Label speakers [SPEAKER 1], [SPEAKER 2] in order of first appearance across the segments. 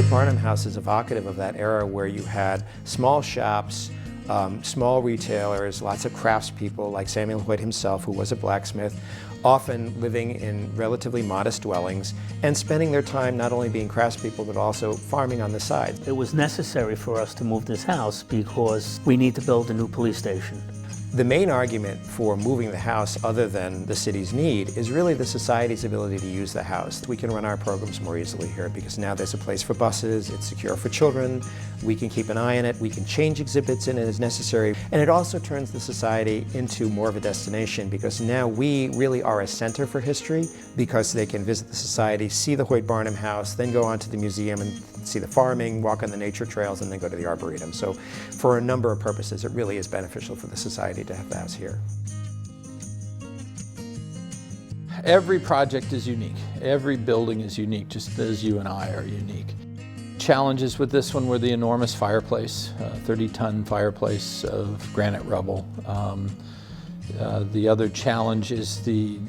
[SPEAKER 1] Hoyt-Barnum house is evocative of that era where you had small shops, small retailers, lots of craftspeople like Samuel Hoyt himself, who was a blacksmith, often living in relatively modest dwellings and spending their time not only being craftspeople but also farming on the side.
[SPEAKER 2] It was necessary for us to move this house because we need to build a new police station.
[SPEAKER 1] The main argument for moving the house, other than the city's need, is really the society's ability to use the house. We can run our programs more easily here because now there's a place for buses, it's secure for children, we can keep an eye on it, we can change exhibits in it as necessary. And it also turns the society into more of a destination because now we really are a center for history because they can visit the society, see the Hoyt-Barnum house, then go on to the museum and see the farming, walk on the nature trails, and then go to the Arboretum. So for a number of purposes, it really is beneficial for the society to have the house here.
[SPEAKER 3] Every project is unique. Every building is unique, just as you and I are unique. Challenges with this one were the enormous fireplace, 30-ton fireplace of granite rubble. The other challenge is the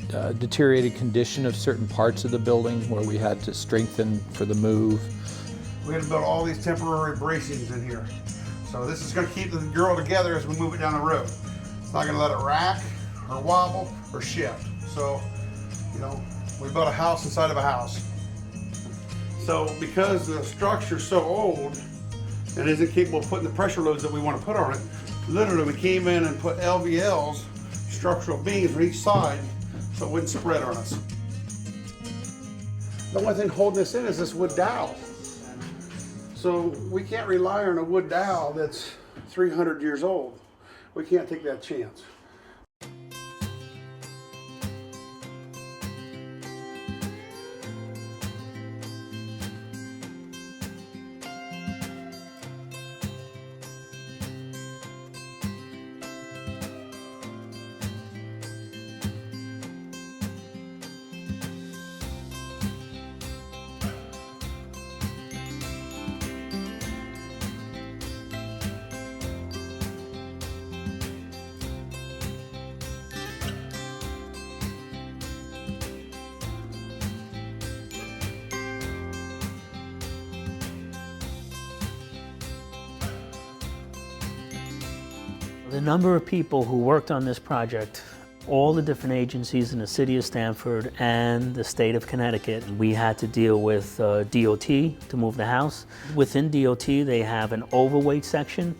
[SPEAKER 3] deteriorated condition of certain parts of the building where we had to strengthen for the move.
[SPEAKER 4] We had to build all these temporary bracings in here. So this is going to keep the girl together as we move it down the road. It's not going to let it rack or wobble or shift. So, you know, we built a house inside of a house. So because the structure's so old and isn't capable of putting the pressure loads that we want to put on it, literally we came in and put LVLs, structural beams on each side, so it wouldn't spread on us. The only thing holding this in is this wood dowel. So we can't rely on a wood dowel that's 300 years old. We can't take that chance.
[SPEAKER 2] The number of people who worked on this project, all the different agencies in the city of Stamford and the state of Connecticut, we had to deal with DOT to move the house. Within DOT, they have an overweight section.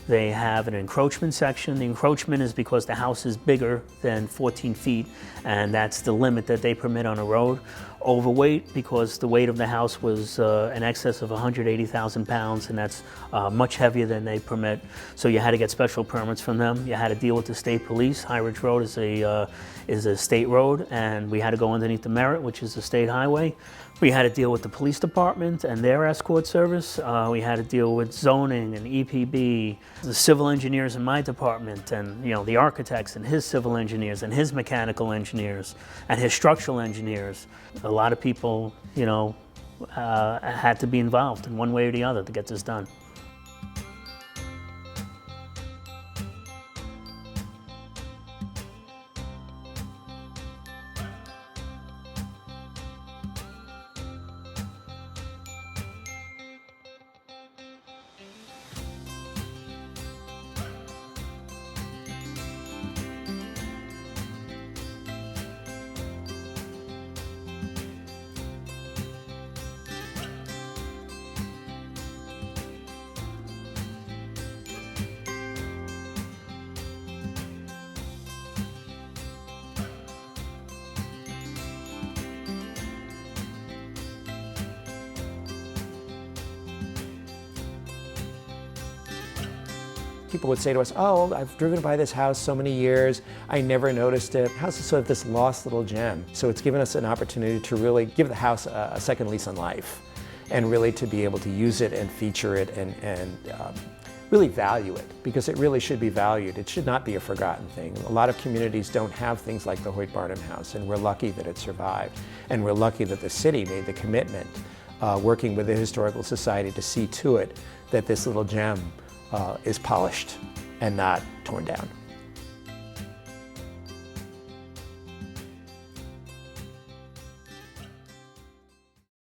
[SPEAKER 2] They have an encroachment section. The encroachment is because the house is bigger than 14 feet, and that's the limit that they permit on a road. Overweight because the weight of the house was in excess of 180,000 pounds, and that's much heavier than they permit. So you had to get special permits from them. You had to deal with the state police. High Ridge Road is a state road, and we had to go underneath the Merritt, which is a state highway. We had to deal with the police department and their escort service. We had to deal with zoning and EPB, the civil engineers in my department, and the architects and his civil engineers and his mechanical engineers and his structural engineers. A lot of people, had to be involved in one way or the other to get this done.
[SPEAKER 1] People would say to us, oh, I've driven by this house so many years, I never noticed it. The house is sort of this lost little gem. So it's given us an opportunity to really give the house a second lease on life and really to be able to use it and feature it and really value it, because it really should be valued. It should not be a forgotten thing. A lot of communities don't have things like the Hoyt-Barnum house, and we're lucky that it survived. And we're lucky that the city made the commitment, working with the Historical Society, to see to it that this little gem is polished and not torn down.